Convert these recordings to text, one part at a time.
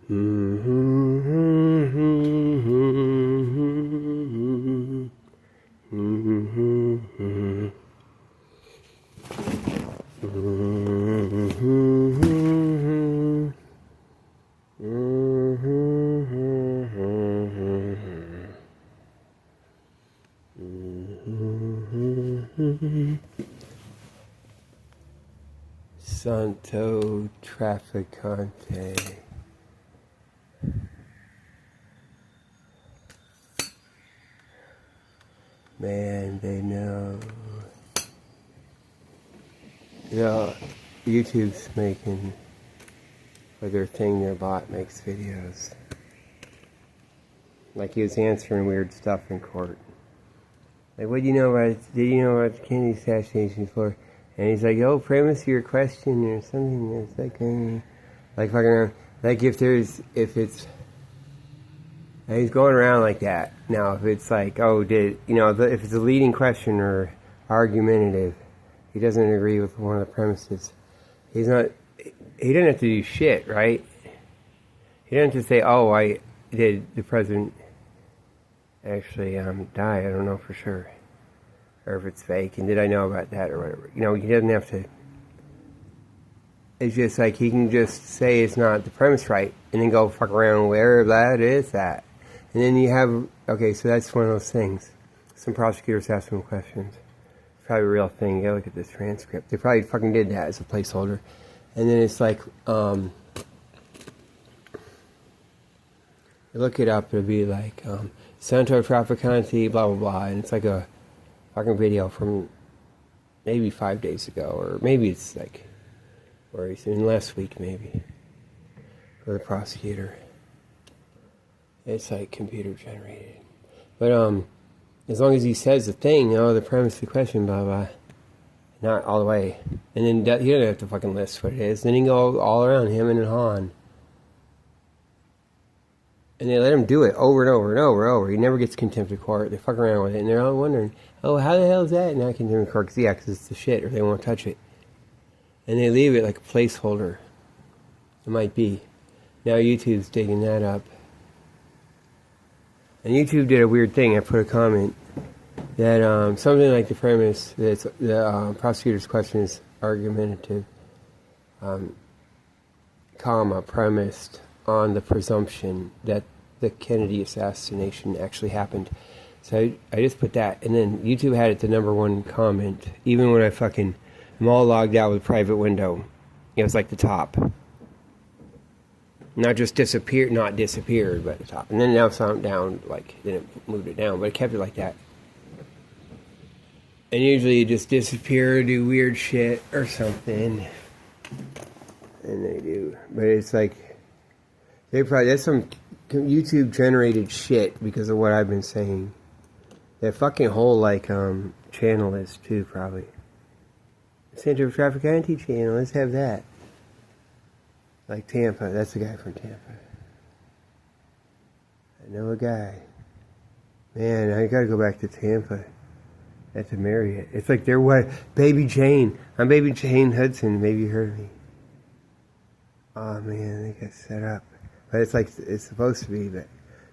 Santo Trafficante. Man, they know. You know, YouTube's making, or their thing, their bot makes videos. Like he was answering weird stuff in court. Like, what do you know about, did you know about the Kennedy assassination for? And he's like, oh, premise your question or something. It's like fucking, like if it's, and he's going around like that. Now, if it's like, oh, if it's a leading question or argumentative, he doesn't agree with one of the premises. He doesn't have to do shit, right? He doesn't have to say, oh, did the president actually die? I don't know for sure. Or if it's fake, and did I know about that or whatever. You know, he doesn't have to. It's just like he can just say it's not the premise right, and then go fuck around where that is that. And then you have, okay, so that's one of those things. Some prosecutors ask him questions. It's probably a real thing. You gotta look at this transcript. They probably fucking did that as a placeholder. And then it's like, you look it up, it'll be like, Santo Trafficante, blah, blah, blah. And it's like a fucking video from maybe 5 days ago. Or maybe it's like, or it's in last week maybe. For the prosecutor. It's like computer generated. But as long as he says the thing, the premise of the question, blah, blah. Not all the way. And then he doesn't have to fucking list what it is. Then he can go all around him and Han. And they let him do it over and over and over and over. He never gets contempt of court. They fuck around with it. And they're all wondering, oh, how the hell is that not contempt of court? Because it's the shit, or they won't touch it. And they leave it like a placeholder. It might be. Now YouTube's digging that up. And YouTube did a weird thing. I put a comment that something like the premise that the prosecutor's question is argumentative, premised on the presumption that the Kennedy assassination actually happened. So I just put that, and then YouTube had it the -- comment, even when I'm all logged out with private window. It was like the top. Not just disappeared, but the top. And then now it's down, then it moved it down, but it kept it like that. And usually you just disappear, do weird shit or something. And they do. But it's like, that's some YouTube generated shit because of what I've been saying. That fucking whole, channel is too, probably. Santo Trafficante channel, let's have that. Like Tampa, that's the guy from Tampa. I know a guy. Man, I gotta go back to Tampa. At the Marriott. It's like their wife, Baby Jane. I'm Baby Jane Hudson, maybe you heard me. Oh man, they got set up. But it's like, it's supposed to be, but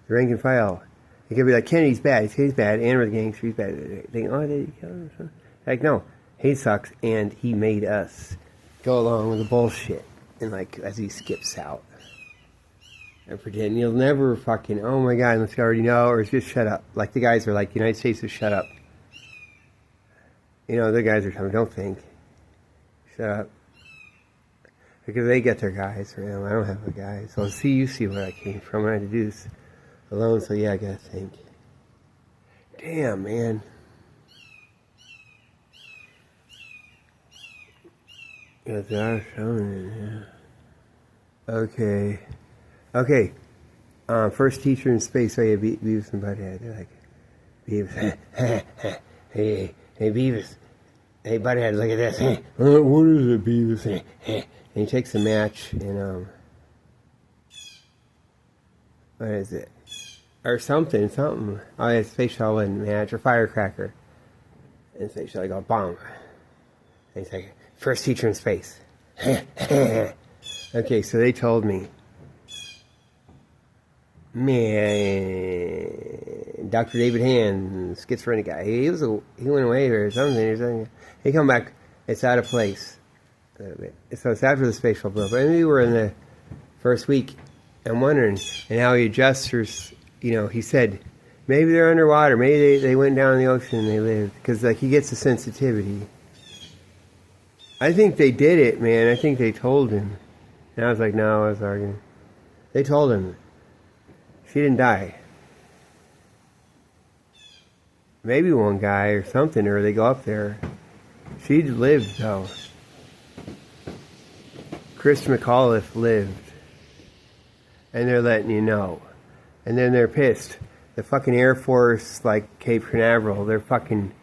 the rank and file. It could be like, Kennedy's bad, he's bad, and we're the gangster, he's bad. They think, oh, did he kill him or something? Like, no, he sucks, and he made us go along with the bullshit. And as he skips out. And pretend you'll never fucking, oh my god, let's already know, or just shut up. Like the guys are like, the United States is shut up. The guys are telling, don't think. Shut up. Because they get their guys. I don't have a guy. So you see where I came from. I had to do this alone, so yeah, I gotta think. Damn, man. That's our showing, yeah. Okay. First teacher in space. Oh yeah, Beavis and Butthead. They're like, Beavis, hey, Beavis. Hey, Butthead, look at this. What is it, Beavis? And he takes a match and, what is it? Or something. Oh, yeah, space shuttle and match, or firecracker. And space shuttle go, bomb. And he's like, first teacher in space. Okay, so they told me Man, Dr. David Hand, schizophrenic guy. He went away or something. He come back. It's out of place a little bit. So it's after the space shuttle blew up. And we were in the first week. I'm wondering, and how he gestures. He said maybe they're underwater. Maybe they went down in the ocean and they lived because he gets the sensitivity. I think they did it, man. I think they told him. And I was like, no, I was arguing. They told him. She didn't die. Maybe one guy or something, or they go up there. She lived, though. Chris McAuliffe lived. And they're letting you know. And then they're pissed. The fucking Air Force, like Cape Canaveral, they're fucking...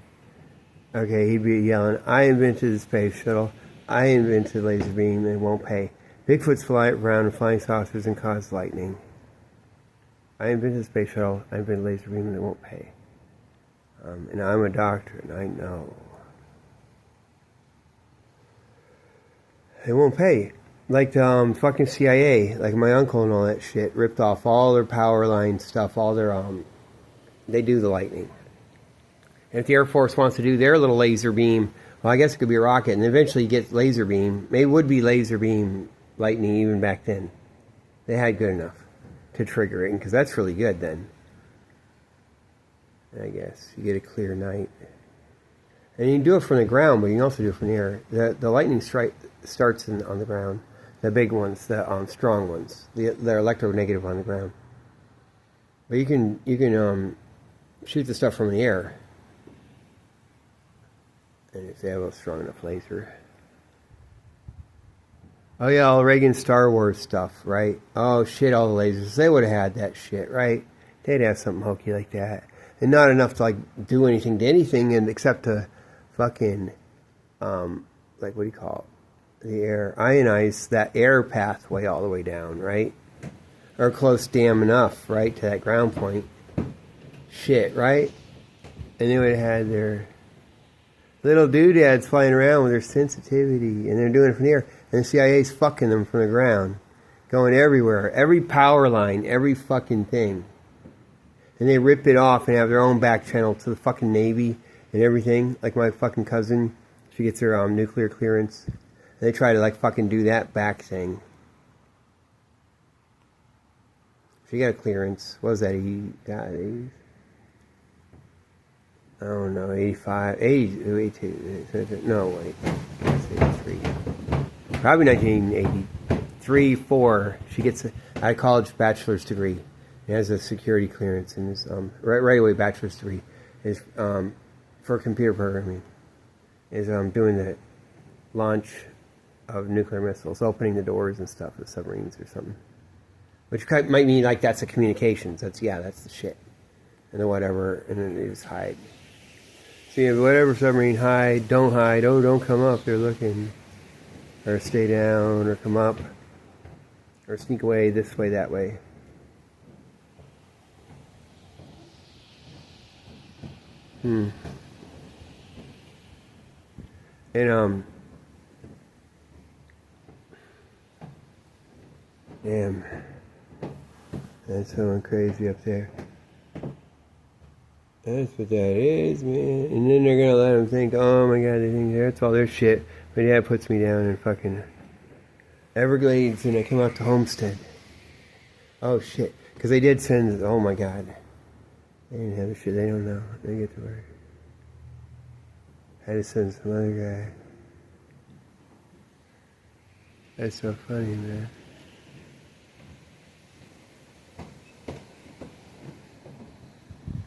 Okay, he'd be yelling, I invented the space shuttle. I invented laser beam. They won't pay. Bigfoots fly around in flying saucers and cause lightning. I invented the space shuttle. I invented laser beam. They won't pay. And I'm a doctor, and I know. They won't pay. Like the fucking CIA, like my uncle and all that shit, ripped off all their power line stuff, all their, they do the lightning. And if the Air Force wants to do their little laser beam, well, I guess it could be a rocket, and eventually you get laser beam. Maybe it would be laser beam lightning even back then. They had good enough to trigger it, because that's really good then. I guess you get a clear night. And you can do it from the ground, but you can also do it from the air. The lightning strike starts on the ground. The big ones, the strong ones. They're electronegative on the ground. But you can shoot the stuff from the air. And if they have a strong enough laser. Oh yeah, all Reagan Star Wars stuff, right? Oh shit, all the lasers. They would have had that shit, right? They'd have something hokey like that. And not enough to do anything to anything, and except to fucking, what do you call it? The air, ionize that air pathway all the way down, right? Or close damn enough, right, to that ground point. Shit, right? And they would have had their little doodads flying around with their sensitivity, and they're doing it from the air. And the CIA's fucking them from the ground. Going everywhere. Every power line, every fucking thing. And they rip it off and have their own back channel to the fucking Navy and everything. Like my fucking cousin, she gets her nuclear clearance. And they try to fucking do that back thing. She got a clearance. What was that? 80? I don't know, 85, 82, no, wait, 83. Probably 1983, 4. She gets a college bachelor's degree. He has a security clearance, and his right away bachelor's degree is for computer programming. Is doing the launch of nuclear missiles, opening the doors and stuff of submarines or something. Which might mean that's a communications. That's the shit, and then whatever, and then they just hide. So you have whatever submarine, hide, oh, don't come up, they're looking. Or stay down, or come up. Or sneak away this way, that way. And, damn. That's someone crazy up there. That's what that is, man. And then they're gonna let them think, oh my god, they think that's all their shit. My dad puts me down in fucking Everglades and I come out to Homestead. Oh shit. Because they did send, oh my god. They didn't have the shit, they don't know. They get to work. I had to send some other guy. That's so funny, man.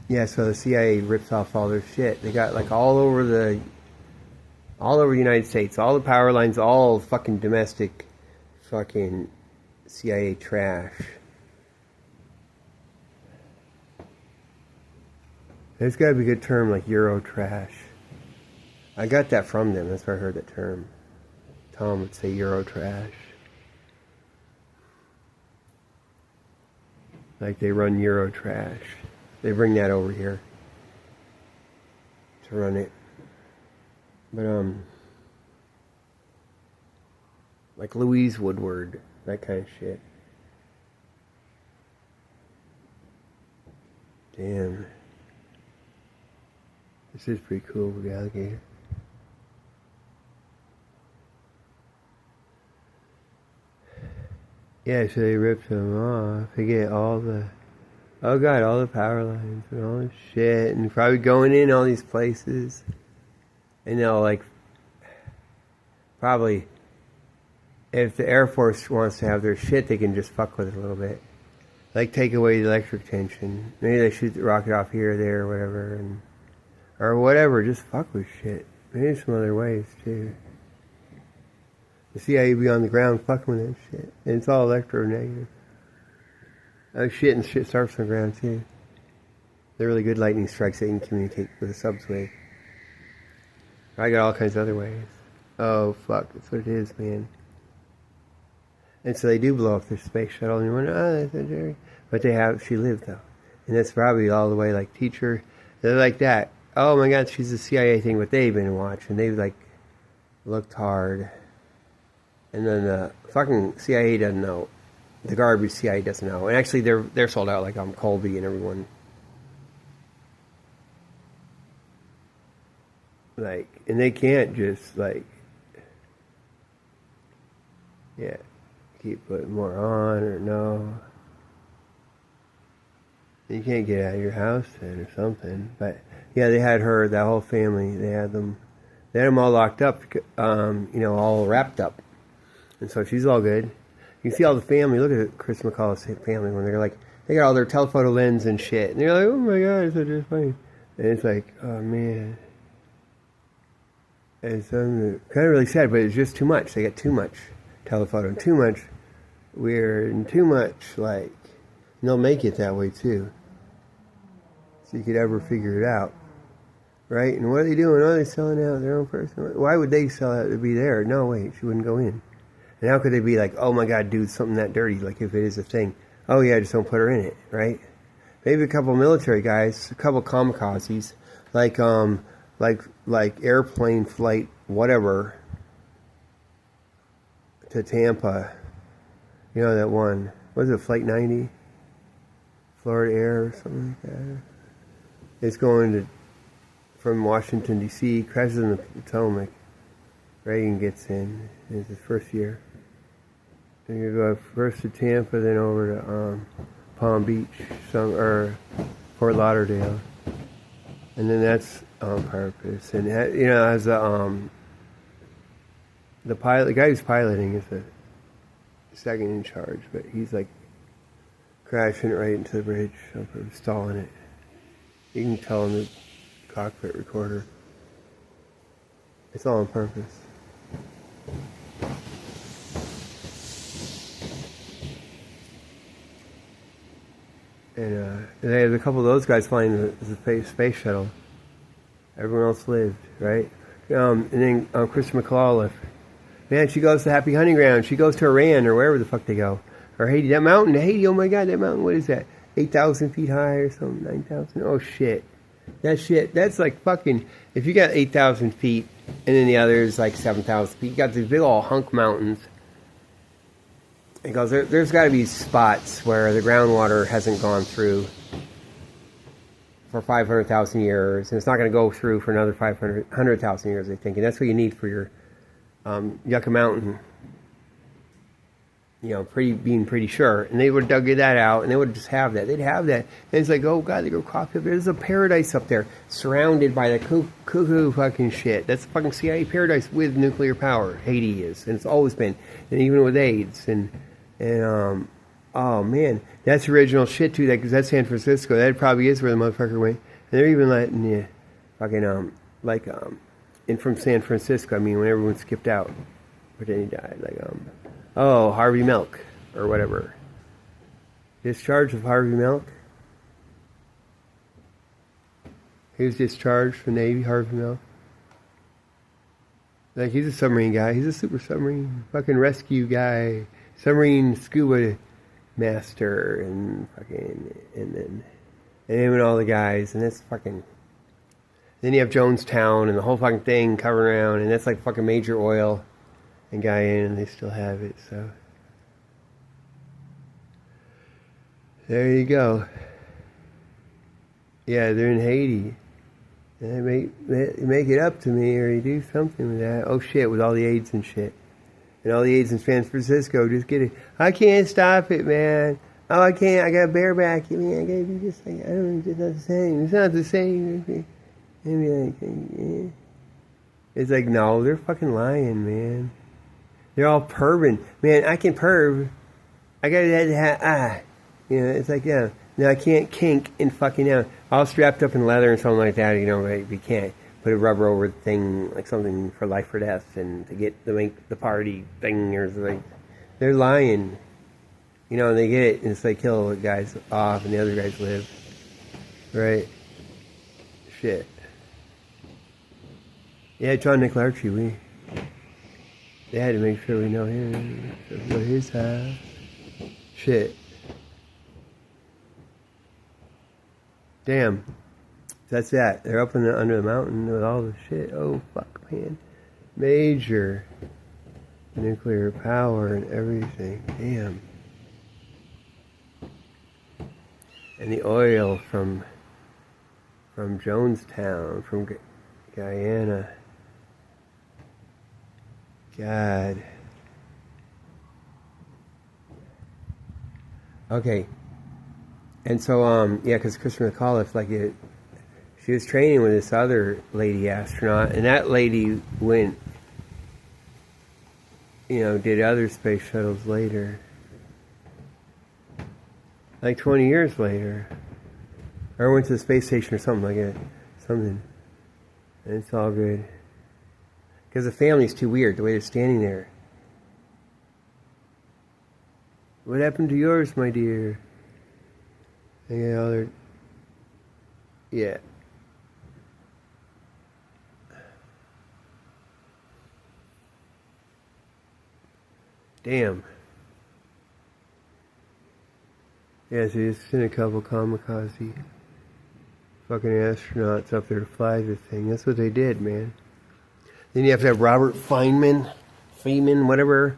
Yeah, so the CIA rips off all their shit. They got all over the United States, all the power lines, all fucking domestic fucking CIA trash. There's got to be a good term like Euro trash. I got that from them. That's where I heard that term. Tom would say Euro trash. Like they run Euro trash. They bring that over here to run it. But, like Louise Woodward, that kind of shit. Damn. This is pretty cool with the alligator. Yeah, so they ripped them off. They get all the, oh god, all the power lines and all this shit, and probably going in all these places. And they'll like, probably, if the Air Force wants to have their shit, they can just fuck with it a little bit. Like take away the electric tension. Maybe they shoot the rocket off here or there or whatever, and or whatever, just fuck with shit. Maybe some other ways too. The CIA be on the ground fucking with that shit. And it's all electronegative. Oh shit, and shit starts on the ground too. They're really good lightning strikes that you can communicate with a subwave. I got all kinds of other ways. Oh fuck, that's what it is, man. And so they do blow up their space shuttle, and you wonder, oh, that's a Jerry. But they have, she lived though. And that's probably all the way like teacher. They're like that. Oh my god, she's a CIA thing, but they've been watching. They've like looked hard. And then the fucking CIA doesn't know. The garbage CIA doesn't know. And actually they're sold out like Colby and everyone. Like, and they can't just like, yeah, keep putting more on or no. You can't get out of your house then or something. But yeah, they had her, that whole family, they had them all locked up, all wrapped up. And so she's all good. You can see all the family. Look at Chris McCall's family when they're like, they got all their telephoto lens and shit. And they're like, oh my god, it's so just funny. And it's like, oh man. And it's kind of really sad, but it's just too much. They got too much telephoto and too much weird and too much like, and they'll make it that way too. So you could ever figure it out. Right? And what are they doing? Oh, they're selling out their own person. Why would they sell out to be there? No, wait, she wouldn't go in. And how could they be like, oh my god, dude, something that dirty, like if it is a thing. Oh yeah, just don't put her in it, right? Maybe a couple military guys, a couple kamikazes, like airplane flight, whatever, to Tampa. You know that one, what is it, Flight 90? Florida Air or something like that. It's going from Washington, D.C., crashes in the Potomac. Reagan gets in. It's his first year. And you go first to Tampa, then over to Palm Beach, or Fort Lauderdale. And then that's on purpose. And, as the pilot, the guy who's piloting is the second in charge, but he's like crashing it right into the bridge, stalling it. You can tell in the cockpit recorder. It's all on purpose. And they had a couple of those guys flying the space shuttle. Everyone else lived, right? And then Chris McCall, man, she goes to Happy Hunting Ground. She goes to Iran or wherever the fuck they go. Or Haiti, that mountain, Haiti, oh my god, that mountain, what is that? 8,000 feet high or something, 9,000? Oh shit. That shit, that's like fucking, if you got 8,000 feet and then the other is like 7,000 feet, you got these big old hunk mountains. It goes, there's got to be spots where the groundwater hasn't gone through for 500,000 years, and it's not going to go through for another 100,000 years, I think. And that's what you need for your Yucca Mountain, being pretty sure. And they would have dug that out, and they would just have that. They'd have that. And it's like, oh god, they go coffee up there. There's a paradise up there, surrounded by the cuckoo fucking shit. That's fucking CIA paradise with nuclear power. Haiti is, and it's always been, and even with AIDS, and oh man, that's original shit too. Because that's San Francisco. That probably is where the motherfucker went. And they're even letting you fucking in from San Francisco. I mean, when everyone skipped out, but then he died. Harvey Milk or whatever. Discharge of Harvey Milk. He was discharged from the Navy. Harvey Milk. Like, he's a submarine guy. He's a super submarine fucking rescue guy. Submarine scuba master and fucking, and him and all the guys, and that's fucking, then you have Jonestown and the whole fucking thing covering around, and that's like fucking Major Oil and Guyan, and they still have it, so there you go. Yeah, they're in Haiti. And they make it up to me, or you do something with that. Oh shit, with all the AIDS and shit. And all the AIDS in San Francisco, just get it. I can't stop it, man. Oh, I can't. I got bareback. I mean, I gotta be just like, I don't know, it's not the same. It's not the same. Maybe like, yeah. It's like, no, they're fucking lying, man. They're all perving. Man, I can perv. I gotta have, you know, it's like, yeah. No, I can't kink and fucking, all strapped up in leather and something like that, you know, right? We can't put a rubber over the thing, like something for life or death, and to get the party thing, or like, they're lying. You know, and they get it, and it's like kill the guys off, and the other guys live. Right? Shit. Yeah, John Nicolarchi, they had to make sure we know him. Go to his house. Shit. Damn. That's that. They're up under the mountain with all the shit. Oh, fuck, man. Major nuclear power and everything. Damn. And the oil from Jonestown, from Guyana. God. Okay. And so, yeah, because Christopher McAuliffe, like, she was training with this other lady astronaut, and that lady went, you know, did other space shuttles later. Like 20 years later. Or went to the space station or something like that. Something. And it's all good. Because the family's too weird, the way they're standing there. What happened to yours, my dear? And, yeah. Damn. Yeah, so you've seen a couple kamikaze fucking astronauts up there to fly the thing. That's what they did, man. Then you have to have Robert Feynman, whatever.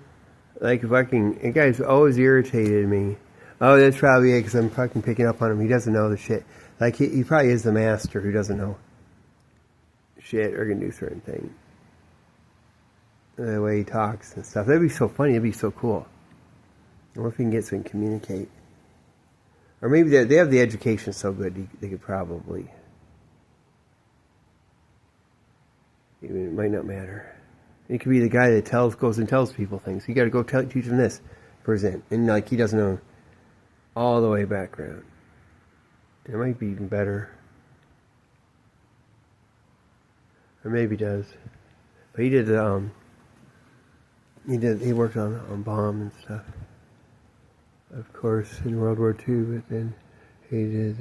Like, fucking, that guy's always irritated me. Oh, that's probably it, because I'm fucking picking up on him. He doesn't know the shit. Like, he probably is the master who doesn't know shit or can do certain things. The way he talks and stuff. That'd be so funny. That'd be so cool. I wonder if we can get some communicate. Or maybe they have the education so good they could probably. Even it might not matter. It could be the guy that goes and tells people things. You got to go teach him this, for example, and like he doesn't know all the way background. It might be even better, or maybe does. But he did he worked on bomb and stuff. Of course, in World War II, but then he did.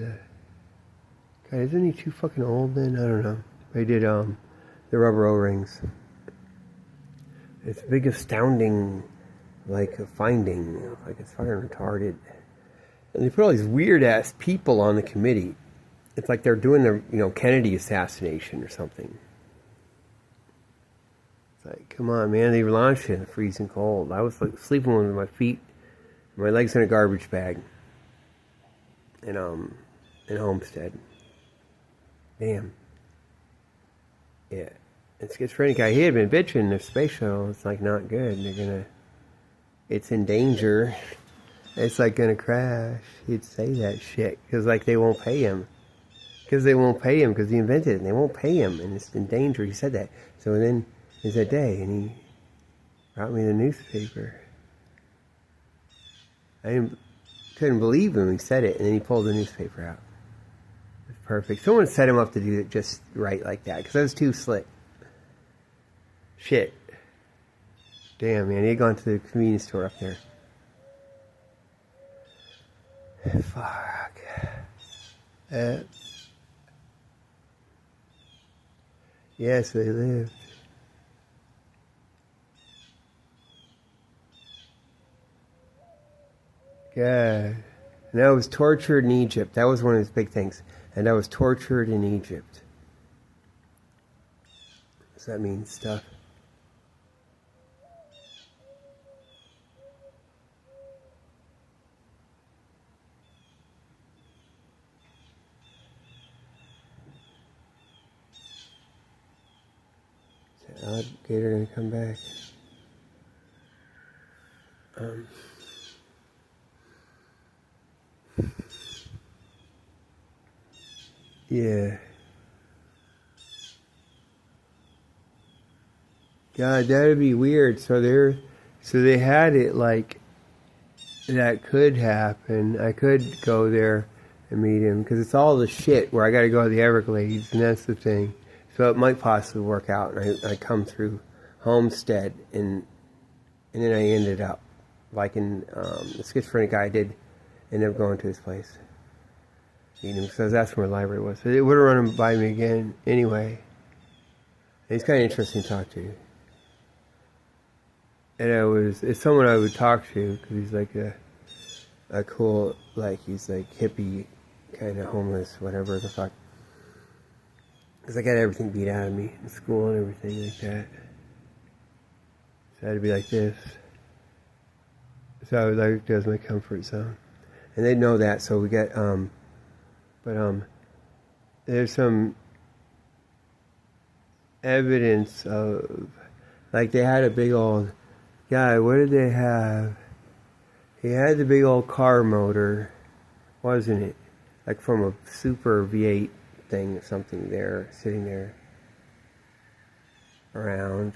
God, isn't he too fucking old then? I don't know. But he did the rubber O-rings. It's a big, astounding, like, finding. Like, it's fucking retarded. And they put all these weird-ass people on the committee. It's like they're doing the, Kennedy assassination or something. It's like, come on, man. They launched it in the freezing cold. I was, like, sleeping with my feet, my legs in a garbage bag. In Homestead. Damn. Yeah. And schizophrenic guy, he had been bitching the space shuttle. It's like not good. It's in danger. It's like gonna crash. He'd say that shit because like they won't pay him. Because he invented it and they won't pay him and it's in danger. He said that. So then there's that day and he brought me the newspaper. I couldn't believe him. He said it and then he pulled the newspaper out. It was perfect. Someone set him up to do it just right like that because I was too slick. Shit. Damn, man. He had gone to the convenience store up there. Fuck. Yes, they lived. God. And I was tortured in Egypt. That was one of his big things. And I was tortured in Egypt. Does that mean stuff? alligator gonna come back. Yeah. God, that'd be weird. So they had it like that could happen. I could go there and meet him because it's all the shit where I got to go to the Everglades, and that's the thing. So it might possibly work out, and I come through Homestead, and then I ended up like in the schizophrenic guy did end up going to his place, meeting him because that's where the library was. So it would have run him by me again anyway. And he's kind of interesting to talk to. And it's someone I would talk to because he's like a cool, like he's like hippie, kind of homeless, whatever the fuck. Because I got everything beat out of me in school and everything like that. So I had to be like this. So I was like, that's my comfort zone. And they know that, so we got, there's some evidence of, like they had a big old, yeah, what did they have? He had the big old car motor, wasn't it? Like from a Super V8 thing or something there, sitting there around.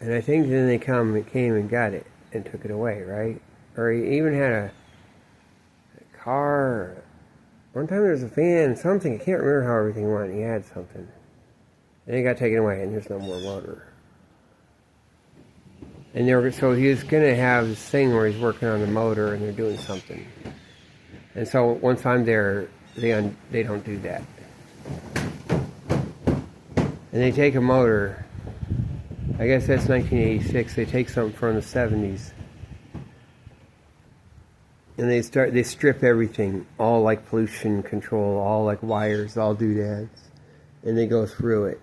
And I think then they came and got it and took it away, right? Or he even had a car. One time there was a van, something, I can't remember how everything went. He had something. And it got taken away and there's no more motor. And so he was going to have this thing where he's working on the motor and they're doing something. And so once I'm there, they don't do that. And they take a motor, I guess that's 1986, they take something from the 70s. And they strip everything, all like pollution control, all like wires, all doodads. And they go through it.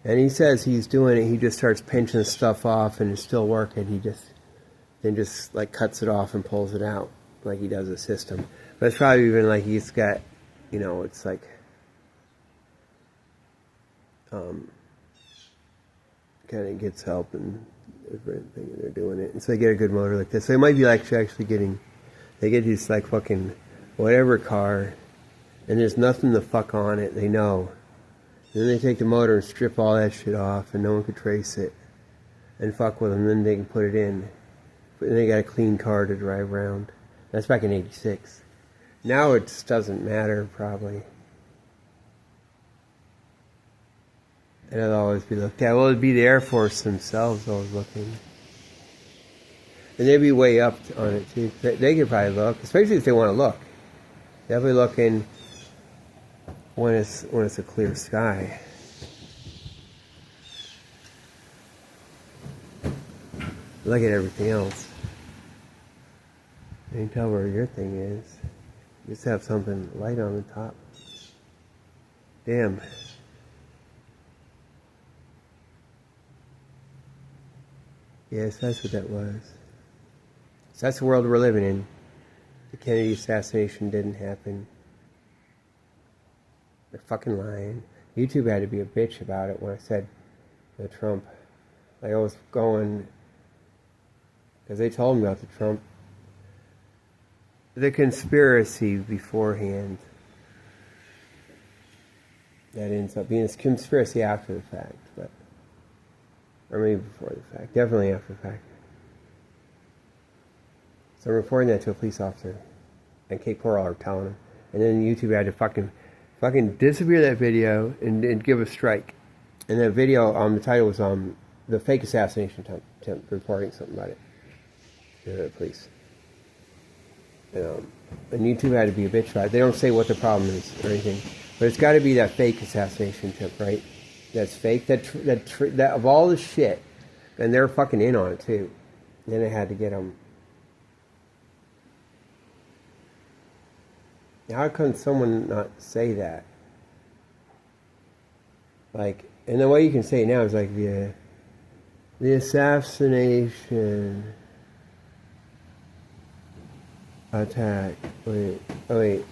And he says he's doing it, he just starts pinching stuff off and it's still working. He just like cuts it off and pulls it out like he does a system. But it's probably even like he's got, it's like kind of gets help and different thing, and they're doing it. And so they get a good motor like this. So they might be like actually they get these like fucking whatever car and there's nothing to fuck on it, they know. Then they take the motor and strip all that shit off and no one could trace it and fuck with them. Then they can put it in. But then they got a clean car to drive around. That's back in 86. Now it just doesn't matter, probably. And it'll always be looked at. Well, it'd be the Air Force themselves always looking. And they'd be way up on it, too. They could probably look, especially if they want to look. Definitely looking when it's a clear sky. Look at everything else. You can tell where your thing is. You just have something light on the top. Damn. Yes, that's what that was. So that's the world we're living in. The Kennedy assassination didn't happen. They're fucking lying. YouTube had to be a bitch about it when I said the Trump. Like I was going, because they told me about the Trump. The conspiracy beforehand. That ends up being a conspiracy after the fact, or maybe before the fact. Definitely after the fact. So I'm reporting that to a police officer, and Kate Coral are telling him, and then YouTube had to fucking disappear that video and give a strike. And that video, the title was the fake assassination attempt, reporting something about it to the police. And YouTube had to be a bitch about it. They don't say what the problem is or anything, but it's got to be that fake assassination attempt, right? That's fake. That of all the shit, and they're fucking in on it too. And then they had to get them. How can someone not say that? Like, and the way you can say it now is like the assassination attack. Wait, oh wait.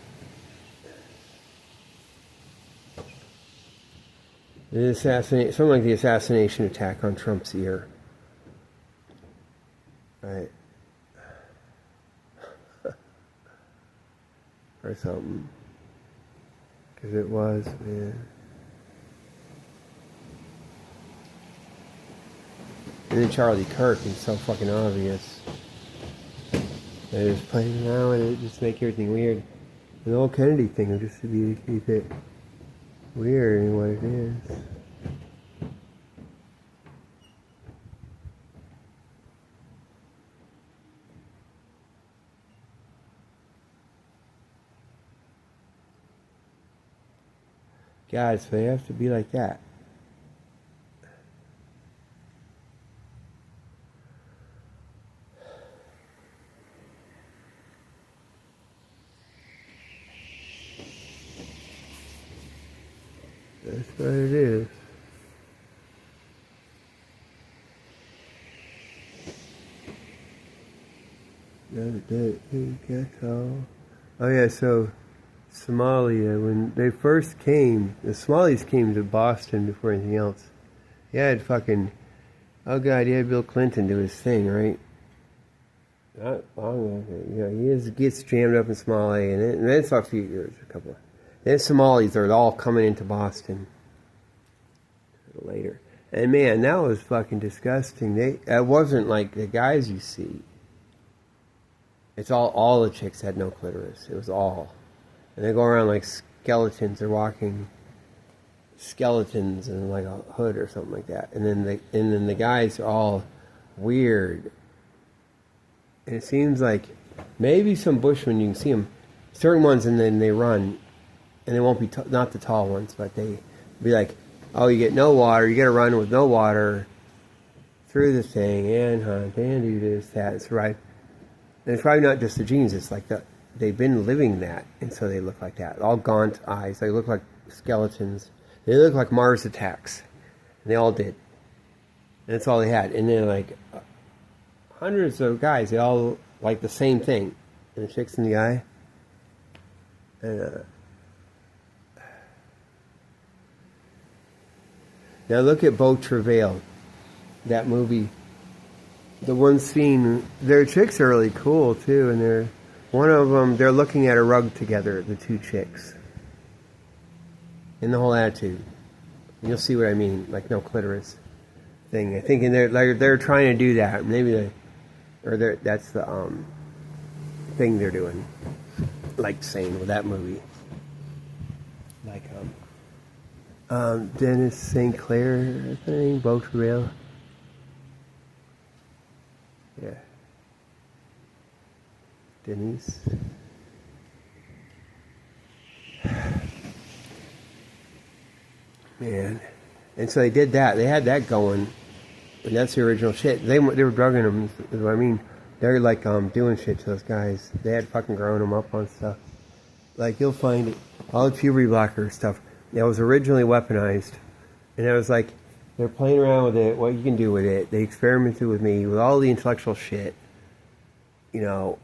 Something like the assassination attack on Trump's ear. Right. Or something. Because it was, man. And then Charlie Kirk is so fucking obvious. They're just playing around with it, just make everything weird. The whole Kennedy thing will just be to keep it weird in what it is. God, so they have to be like that. That's what it is. That's all. Oh yeah, so Somalia, when they first came, the Somalis came to Boston before anything else. He had fucking, oh god, he had Bill Clinton do his thing, right? Not long after, he gets jammed up in Somalia, and then it's a few years, a couple. Then Somalis are all coming into Boston later. And man, that was fucking disgusting. That wasn't like the guys you see. It's all the chicks had no clitoris. It was all. And they go around like skeletons. They're walking skeletons in like a hood or something like that. And then the guys are all weird. And it seems like maybe some bushmen, you can see them, certain ones, and then they run. And they won't be, not the tall ones, but they be like, oh, you get no water, you gotta run with no water through the thing, and hunt, and do this, that, and survive. And it's probably not just the genes, it's like they've been living that, and so they look like that. All gaunt eyes, they look like skeletons. They look like Mars attacks. And they all did. And that's all they had. And then like hundreds of guys, they all like the same thing. And the chicks in the eye. And now look at Beau Travail, that movie. The one scene, their chicks are really cool too, and one of them, they're looking at a rug together, the two chicks. In the whole attitude. You'll see what I mean, like no clitoris thing. I think they're trying to do that. Maybe that's the thing they're doing. Like saying with that movie. Like Dennis St. Clair, I think, Beau Travail. Yeah. Denise. Man. And so they did that. They had that going. And that's the original shit. They were drugging them. Is what I mean. They're like doing shit to those guys. They had fucking grown them up on stuff. Like you'll find it. All the puberty blocker stuff. That was originally weaponized. And it was like, they're playing around with it, what you can do with it. They experimented with me, with all the intellectual shit. You know.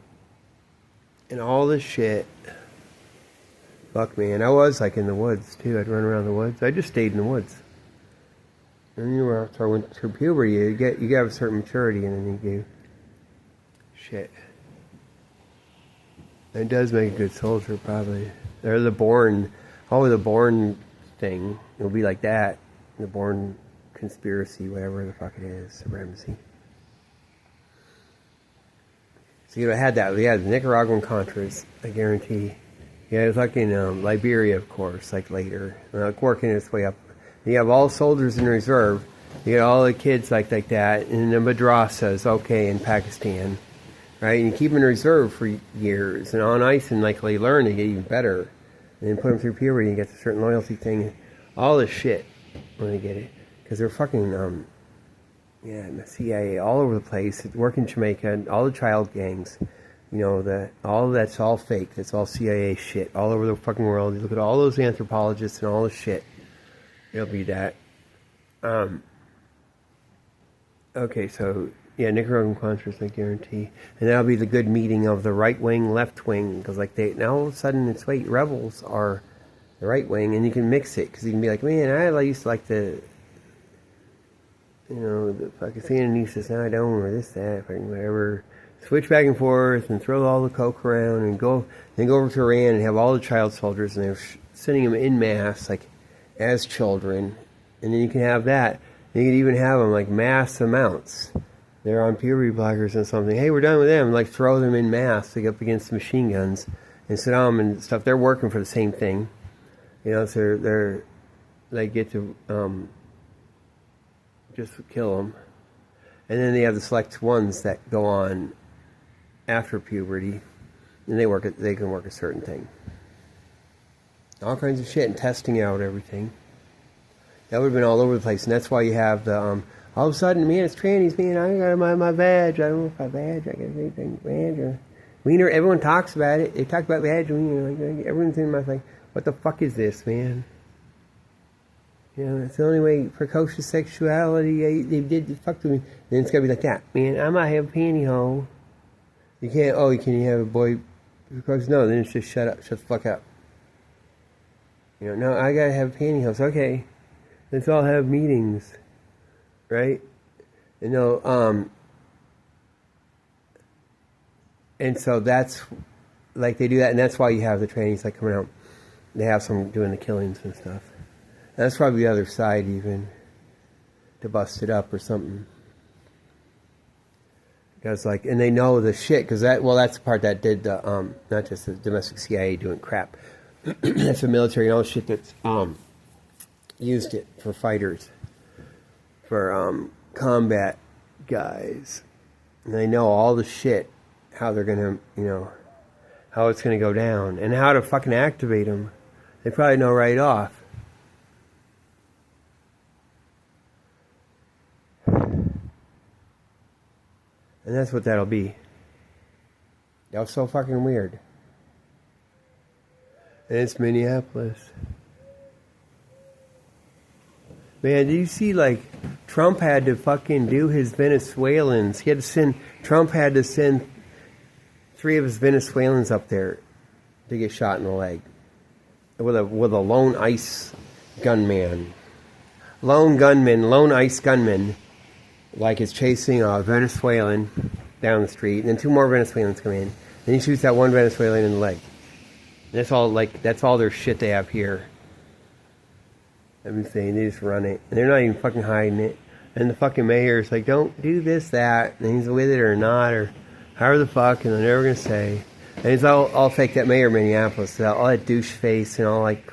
And all this shit. Fuck, man. I was like in the woods, too. I'd run around the woods. I just stayed in the woods. And you were after I went through puberty, you get a certain maturity, and then you do shit. It does make a good soldier, probably. They're the Bourne thing. It'll be like that. The Bourne conspiracy, whatever the fuck it is, supremacy. So you had that. We had the Nicaraguan Contras, I guarantee. Yeah, it was like in Liberia, of course, like later. Like working its way up. You have all soldiers in reserve. You get all the kids like that. And the madrasas, okay, in Pakistan. Right? And you keep them in reserve for years. And on ice, and like they learn, they get even better. And then put them through puberty and get a certain loyalty thing. All this shit when they get it. Because they're fucking, the CIA all over the place. Work in Jamaica, all the child gangs. You know, all that's all fake. That's all CIA shit. All over the fucking world. You look at all those anthropologists and all this shit. It'll be that. Okay, so, yeah, Nicaraguan Contras, I guarantee. And that'll be the good meeting of the right wing, left wing. Because, like, now all of a sudden, it's, wait, rebels are the right wing, and you can mix it, because you can be like, man, I used to like the, the fucking Sandinistas, now I don't, or this, that, fucking whatever. Switch back and forth, and throw all the coke around, and then go over to Iran and have all the child soldiers, and they're sending them in mass, like, as children, and then you can have that. You can even have them, like, mass amounts. They're on puberty blockers and something. Hey, we're done with them. Like, throw them in mass, like, up against the machine guns. And Saddam and stuff, they're working for the same thing. So they get to just kill them. And then they have the select ones that go on after puberty. And they can work a certain thing. All kinds of shit, and testing out everything. That would have been all over the place. And that's why you have the... all of a sudden, man, it's trannies, man, I got my badge. I don't know if I badge, I got anything, badge or wiener. Everyone talks about it. They talk about badge and wiener. Like, everyone's in my like, what the fuck is this, man? It's the only way. Precocious sexuality, they did fuck with me. Then it's gotta be like that, man. I might have a pantyhose. You can't, can you have a boy precocious? No, then it's just shut the fuck up. No, I gotta have pantyhose. Okay, let's all have meetings. Right? And so that's, like, they do that, and that's why you have the trainees, like, coming out. They have some doing the killings and stuff. And that's probably the other side, even, to bust it up or something. Because, like, and they know the shit, because that's the part that did the, not just the domestic CIA doing crap. That's the military and all the shit that's, used it for fighters. For combat guys, and they know all the shit, how they're gonna, how it's gonna go down, and how to fucking activate them. They probably know right off. And that's what that'll be. That was so fucking weird. And it's Minneapolis. Man, do you see, like, Trump had to fucking do his Venezuelans. Trump had to send 3 of his Venezuelans up there to get shot in the leg. With a lone ice gunman. Lone ice gunman, like, is chasing a Venezuelan down the street. And then 2 more Venezuelans come in. Then he shoots that one Venezuelan in the leg. And that's all their shit they have here. I've been saying, they just run it. And they're not even fucking hiding it. And the fucking mayor's like, don't do this, that. And he's with it or not, or however the fuck, and they're never going to say. And it's all fake, that mayor of Minneapolis. All that douche face and all, like,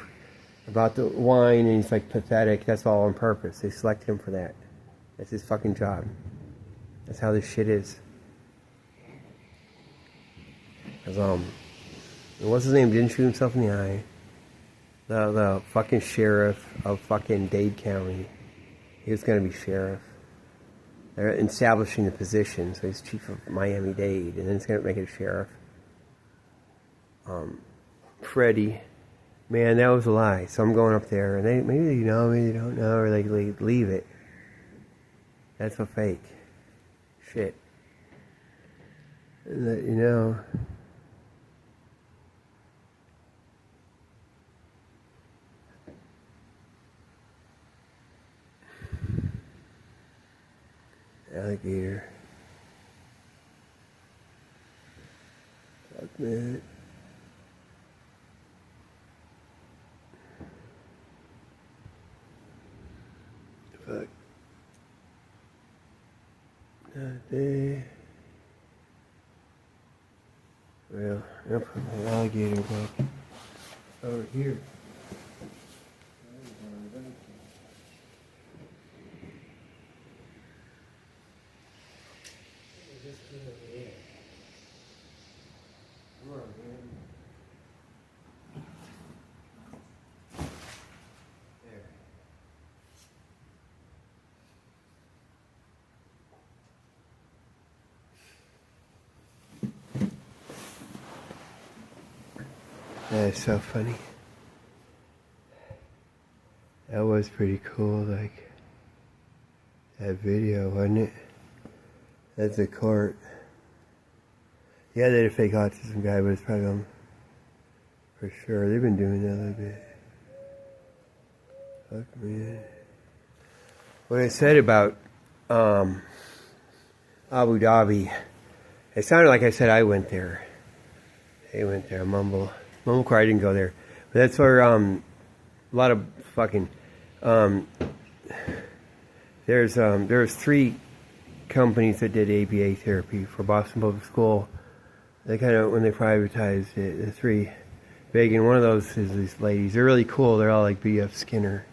about the wine, and he's, like, pathetic. That's all on purpose. They selected him for that. That's his fucking job. That's how this shit is. Because, what's his name? Didn't shoot himself in the eye. The fucking sheriff of fucking Dade County. He was going to be sheriff. They're establishing the position, so he's chief of Miami-Dade, and then he's going to make it a sheriff. Freddie. Man, that was a lie. So I'm going up there, and maybe they know, maybe they don't know, or they leave it. That's a fake. Shit. And that, alligator. Fuck, man. Fuck. Not there. Well, I'll put my alligator back over here. That is so funny. That was pretty cool, like, that video, wasn't it? That's a court. Yeah, they had a fake autism guy, but it's probably for sure. They've been doing that a little bit. Fuck, man. What I said about Abu Dhabi, it sounded like I said I went there. They went there. Mumblecore, I didn't go there. But that's where a lot of fucking there's 3 companies that did ABA therapy for Boston Public School. They kind of, when they privatized it, the 3 big, and one of those is these ladies. They're really cool. They're all like B.F. Skinner.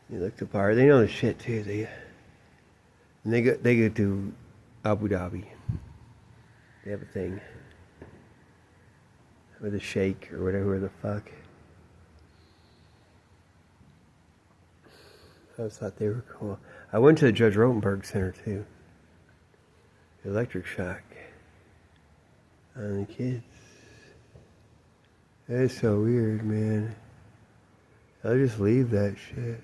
You look the part. They know the shit too. They go to Abu Dhabi. They have a thing with a sheikh or whatever the fuck. I always thought they were cool. I went to the Judge Rotenberg Center too. Electric shock on the kids. That's so weird, man. I'll just leave that shit.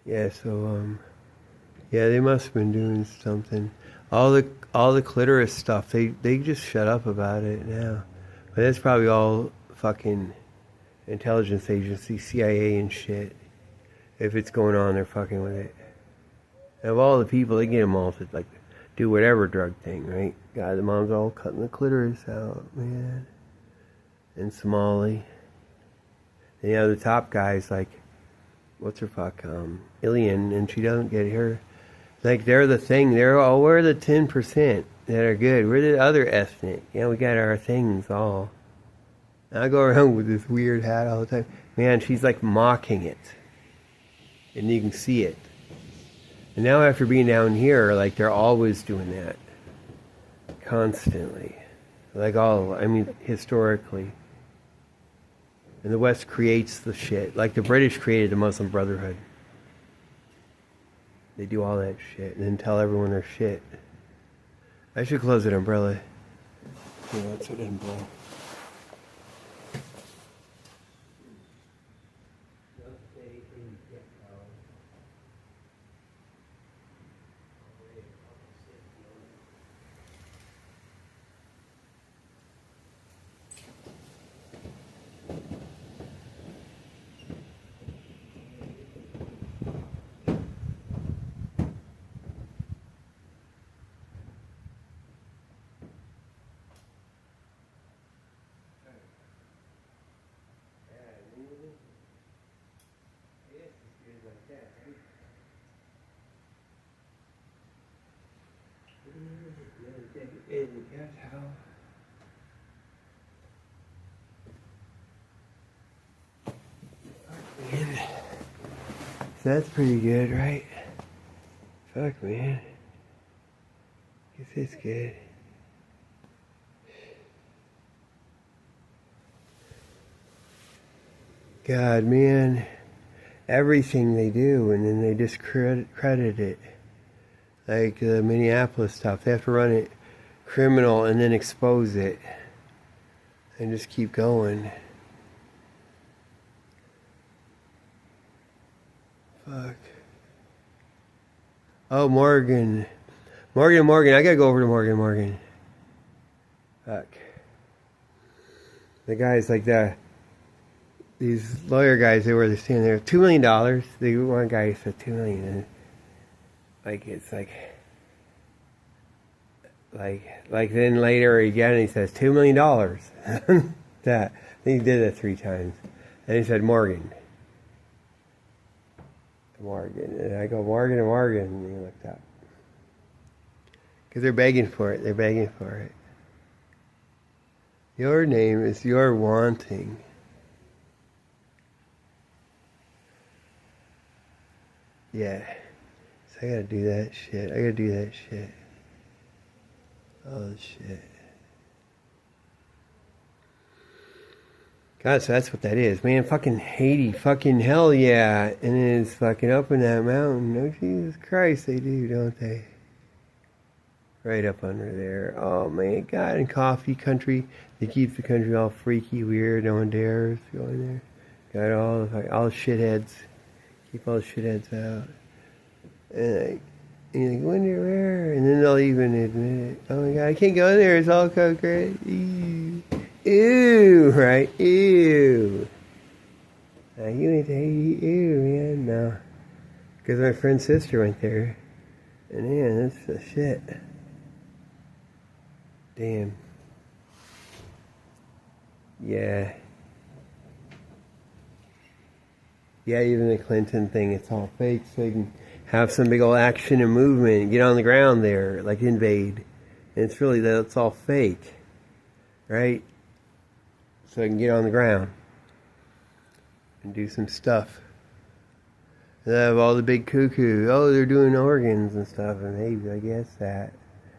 Yeah, so yeah, they must have been doing something. All the clitoris stuff, they just shut up about it now. But that's probably all fucking intelligence agency, CIA and shit. If it's going on, they're fucking with it. And of all the people, they get them all to like do whatever drug thing, right? God, the mom's all cutting the clitoris out, man. In Somali. And you know, the top guy's like, what's her fuck, Ilian, and she doesn't get her. Like, they're the thing. We're the 10% that are good. We're the other ethnic. Yeah, we got our things all. And I go around with this weird hat all the time. Man, she's like mocking it. And you can see it. And now after being down here, like, they're always doing that. Constantly. Like historically. And the West creates the shit. Like the British created the Muslim Brotherhood. They do all that shit and then tell everyone their shit. I should close that umbrella. Yeah, that's what didn't blow. So that's pretty good, right? Fuck, man. Guess it's good. God, man. Everything they do, and then they discredit it. Like the Minneapolis stuff. They have to run it criminal and then expose it. And just keep going. Fuck. Oh, Morgan. Morgan. I gotta go over to Morgan. Fuck. The guys like that. These lawyer guys, they were standing there. $2 million. One guy said $2 million. And like, it's like then later again he says $2 million. That. I think he did that 3 times. And he said Morgan. And I go, Morgan. And he looked up. Because they're begging for it. Your name is your wanting. Yeah. So I gotta do that shit. Oh, shit. God, so that's what that is. Man, fucking Haiti. Fucking hell yeah. And then it's fucking up in that mountain. Oh, Jesus Christ, they do, don't they? Right up under there. Oh man, God, in coffee country, they keep the country all freaky, weird. No one dares go in there. Got all the shitheads. Keep all the shitheads out. And you're like, wonder where? And then they'll even admit it. Oh my God, I can't go in there. It's all concrete. Ew. Ew, right? Ew. You ain't ew, man. No. Because my friend's sister went there. And man, that's the shit. Damn. Yeah. Yeah, even the Clinton thing, it's all fake, so they can have some big old action and movement and get on the ground there, like invade. And it's really, that's all fake. Right? So they can get on the ground and do some stuff. They have all the big cuckoo. Oh, they're doing organs and stuff, and maybe I guess that.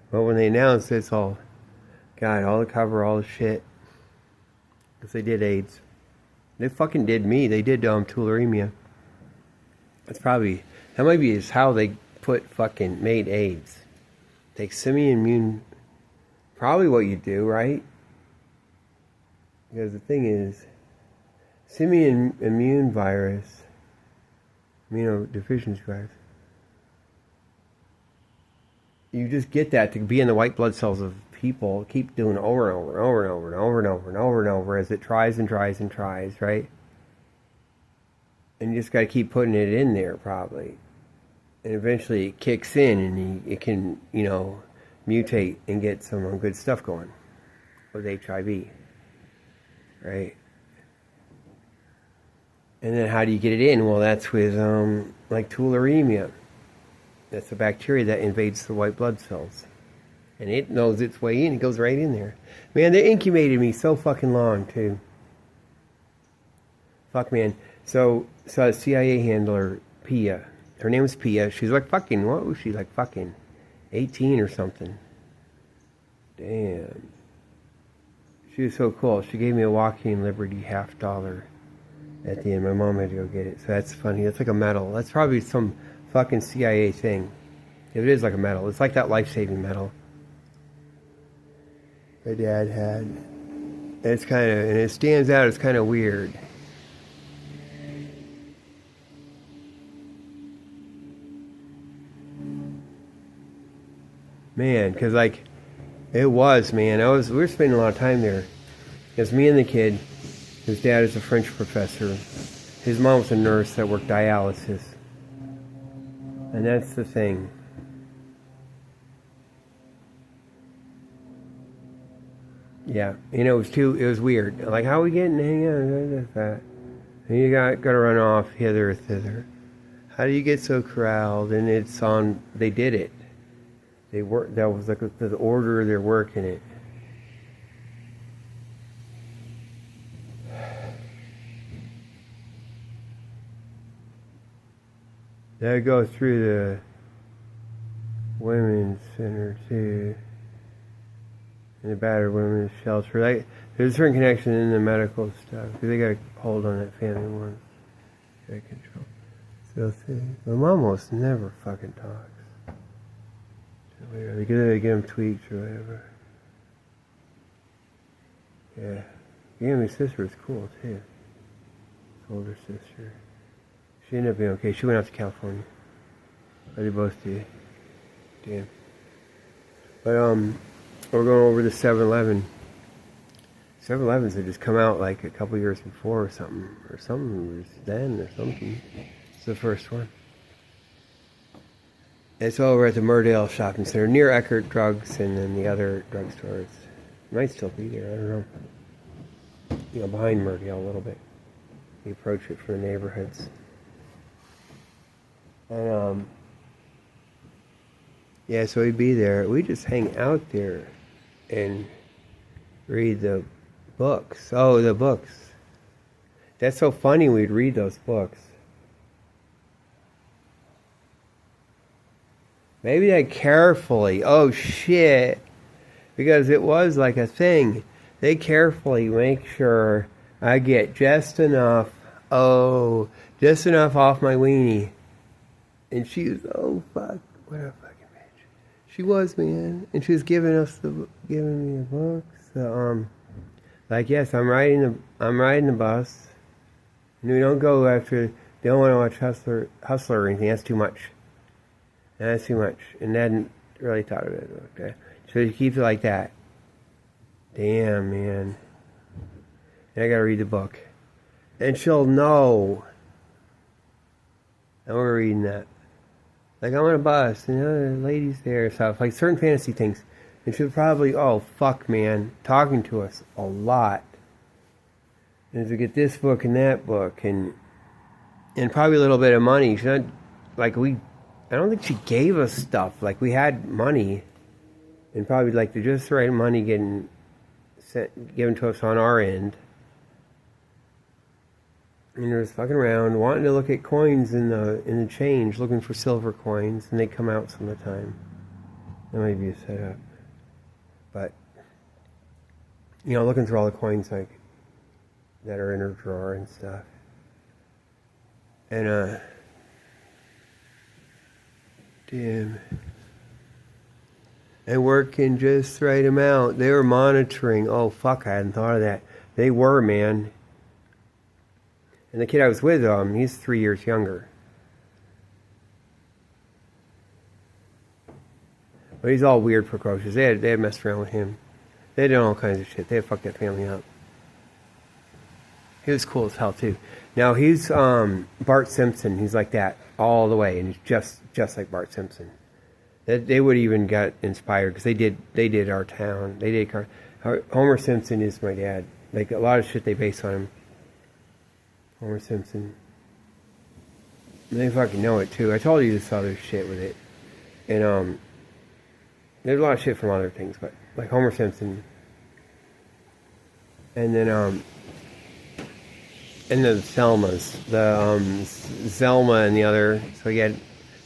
But when they announced it's all, God, all the cover, all the shit. Because they did AIDS. They fucking did me. They did tularemia. That might be is how they made AIDS. Take semi-immune, probably what you do, right? Because the thing is, semi-immune virus, immunodeficiency virus, you just get that to be in the white blood cells of people, keep doing over and over and over and over and over and over and over and over as it tries and tries and tries, right? And you just got to keep putting it in there, probably. And eventually it kicks in and it can, mutate and get some good stuff going with HIV, right? And then how do you get it in? Well, that's with, like tularemia. That's a bacteria that invades the white blood cells. And it knows its way in. It goes right in there. Man, they incubated me so fucking long, too. Fuck, man. So a CIA handler, Pia. Her name was Pia. She's like fucking, what was she, like fucking 18 or something. Damn. She was so cool. She gave me a Walking Liberty $50 at the end. My mom had to go get it. So that's funny. That's like a medal. That's probably some fucking CIA thing. If it is like a medal. It's like that life-saving medal my dad had. And it's kind of, and it stands out. It's kind of weird. Man, because like, it was, man. We were spending a lot of time there. It was me and the kid. His dad is a French professor. His mom was a nurse that worked dialysis. And that's the thing. Yeah, it was weird. Like, how are we getting to hang out like that? And you got to run off hither or thither. How do you get so corralled? And it's on, they did it. They worked, that was like the order they're working it. That goes through the women's center too. And the battered women's shelter. There's a certain connection in the medical stuff. Because they got to hold on that family one. Got control. So my mom almost never fucking talks. They get them tweets or whatever. Yeah. Yeah, my sister was cool too. His older sister. She ended up being okay. She went out to California. But they both did. Damn. But we're going over to 7-Eleven. 7-Elevens had just come out like a couple years before or something. Or something was then or something. It's the first one. It's over at the Murdale Shopping Center, near Eckert Drugs, and then the other drugstore. It might still be there, I don't know. Behind Murdale a little bit. You approach it from the neighborhoods. And, yeah, so we'd be there. We just hang out there and read the books. Oh, the books. That's so funny we'd read those books. Maybe they carefully, oh shit, because it was like a thing. They carefully make sure I get just enough off my weenie. And she was, oh fuck, what a fucking bitch. She was, man, and she was giving me the books. Like, yes, I'm riding the bus, and we don't go after. They don't want to watch Hustler or anything. That's too much. That's too much. And Dad hadn't really thought of it. Okay, so she keeps it like that. Damn, man. And I gotta read the book, and she'll know. And we're reading that. Like, I'm on a bus, and the ladies there, stuff like certain fantasy things. And she'll probably, oh fuck, man, talking to us a lot. And to get this book and that book, and probably a little bit of money. She not, like I don't think she gave us stuff. Like, we had money, and probably like the just the right money given to us on our end. And they're just fucking around, wanting to look at coins in the change, looking for silver coins, and they come out some of the time. That might be a setup. But, looking through all the coins like that are in her drawer and stuff. And damn. And working just the right amount. They were monitoring. Oh fuck, I hadn't thought of that. They were, man. And the kid I was with, he's 3 years younger. But he's all weird, precocious. They had messed around with him. They had done all kinds of shit. They had fucked that family up. He was cool as hell, too. Now, he's Bart Simpson. He's like that all the way. And he's just like Bart Simpson. They would even got inspired because they did our town. They did Homer Simpson is my dad. Like, a lot of shit they base on him. Homer Simpson. And they fucking know it, too. I told you this other shit with it. And, there's a lot of shit from other things, but like Homer Simpson. And then the Thelmas. The Zelma and the other. So he had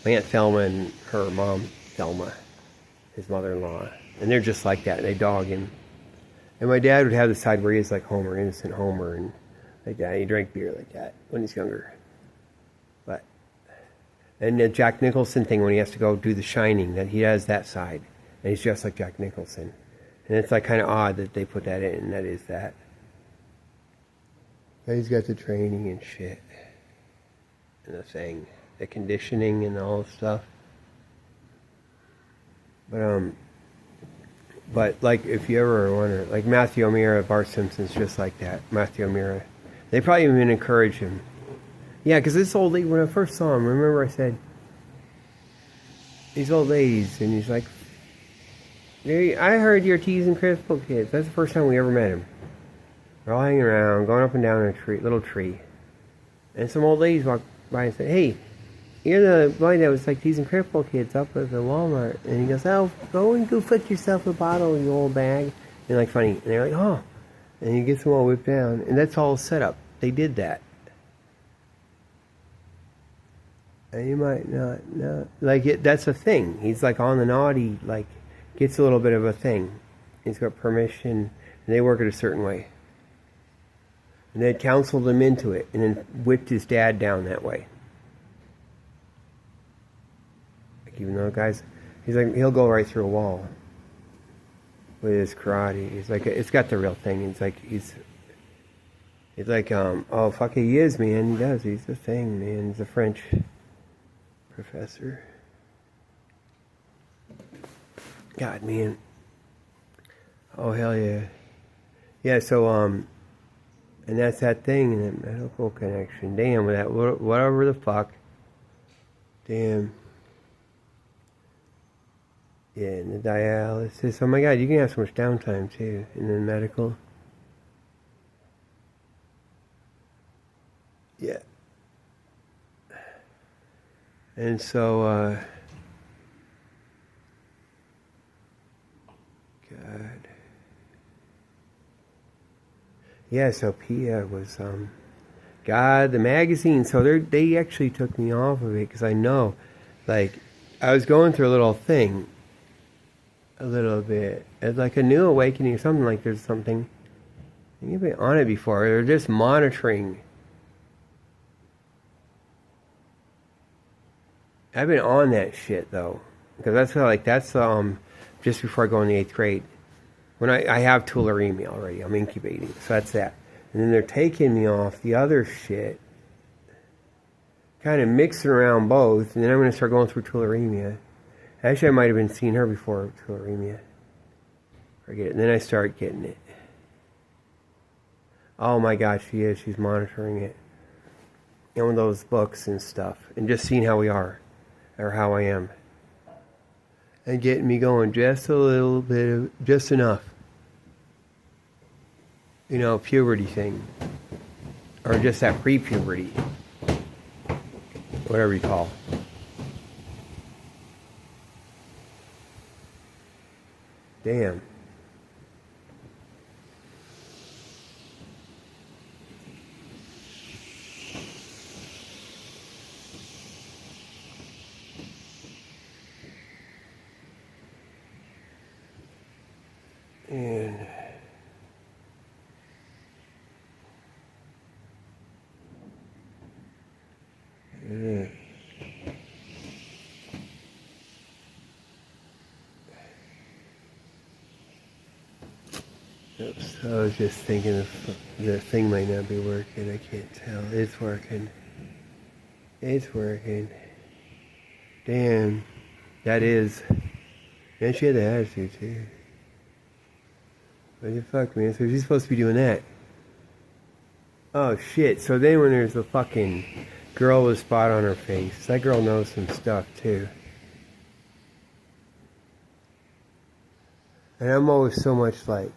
my Aunt Thelma and her mom, Thelma, his mother-in-law. And they're just like that. They dog him. And my dad would have the side where he is like Homer, innocent Homer, and like that. He drank beer like that when he's younger. But, and the Jack Nicholson thing when he has to go do The Shining, that he has that side. And he's just like Jack Nicholson. And it's like kind of odd that they put that in, and that is that. But he's got the training and shit. And the thing. The conditioning and all the stuff. But like, if you ever wonder, like Matthew O'Meara, Bart Simpson's just like that. Matthew O'Meara. They probably even encourage him. Yeah, because this old lady, when I first saw him, remember I said, these old ladies, and he's like, I heard you're teasing Crystal kids. That's the first time we ever met him. We're all hanging around, going up and down in a little tree. And some old ladies walked by and said, hey, you're the boy that was like teasing cripple kids up at the Walmart. And he goes, oh, go fix yourself a bottle, you old bag. And like funny. And they're like, oh. And he gets them all whipped down. And that's all set up. They did that. And you might not know. Like, that's a thing. He's like on the naughty, like, gets a little bit of a thing. He's got permission. And they work it a certain way. And they counseled him into it. And then whipped his dad down that way. Even though guys, he's like, he'll go right through a wall with his karate. He's like, it's got the real thing. He's like, oh fuck it, he is, man. He does. He's the thing, man. He's a French professor. God, man. Oh hell yeah. Yeah. So and that's that thing, and that medical connection. Damn, with that whatever the fuck. Damn. Yeah, and the dialysis. Oh my God, you can have so much downtime too in the medical. Yeah. And so, God. Yeah, so Pia was, God, the magazine. So they actually took me off of it because I know, like, I was going through a little thing. A little bit. It's like a new awakening or something, like there's something. You've been on it before. They're just monitoring. I've been on that shit, though. because that's just before I go in the 8th grade. When I have tularemia already, I'm incubating, so that's that. And then they're taking me off the other shit, kind of mixing around both, and then I'm going to start going through tularemia. Actually, I might have been seeing her before tularemia. Forget it. And then I start getting it. Oh my God, she is. She's monitoring it. And with those books and stuff, and just seeing how we are, or how I am. And getting me going just a little bit, just enough. You know, puberty thing. Or just that pre-puberty. Whatever you call it. Damn. And oops, I was just thinking the thing might not be working. I can't tell. It's working. It's working. Damn. That is. Man, she had the attitude too. What the fuck, man? So she's supposed to be doing that. Oh shit. So then when there's a fucking girl with a spot on her face, that girl knows some stuff too. And I'm always so much like,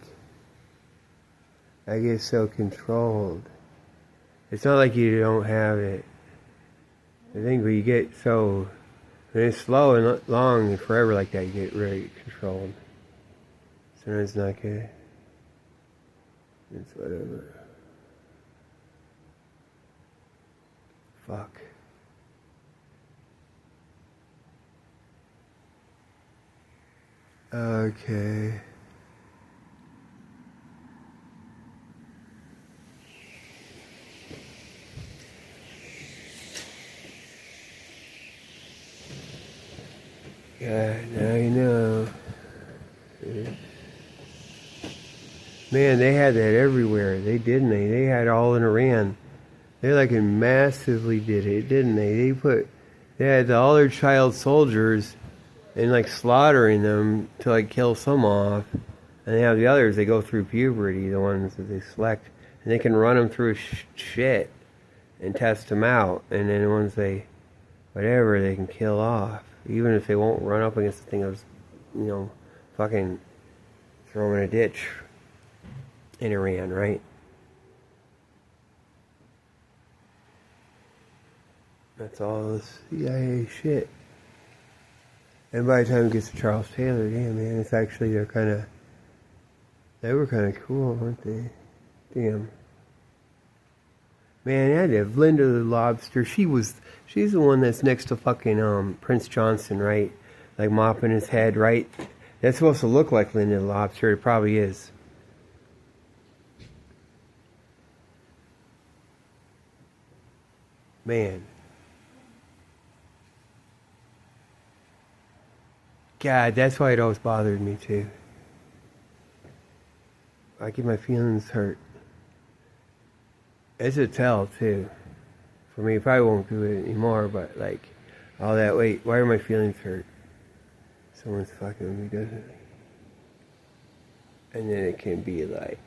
I get so controlled. It's not like you don't have it. I think when you get so, when it's slow and long and forever like that, you get really controlled. Sometimes it's not good. It's whatever. Fuck. Okay. Yeah, now you know. Man, they had that everywhere. They didn't they? They had it all in Iran. They like massively did it, didn't they? They had all their child soldiers and like slaughtering them to like kill some off. And they have the others, they go through puberty, the ones that they select. And they can run them through shit and test them out. And then the ones whatever, they can kill off. Even if they won't run up against the thing, of, fucking throw them in a ditch in Iran, right? That's all this CIA shit. And by the time it gets to Charles Taylor, damn man, it's actually they were kind of cool, weren't they? Damn. Man, I had to have Linda the Lobster. She's the one that's next to fucking Prince Johnson, right? Like mopping his head, right? That's supposed to look like Linda the Lobster. It probably is. Man. God, that's why it always bothered me too. I get my feelings hurt. It's a tell too. For me, I probably won't do it anymore, but like, all that, wait, why are my feelings hurt? Someone's fucking with me, doesn't it? And then it can be like,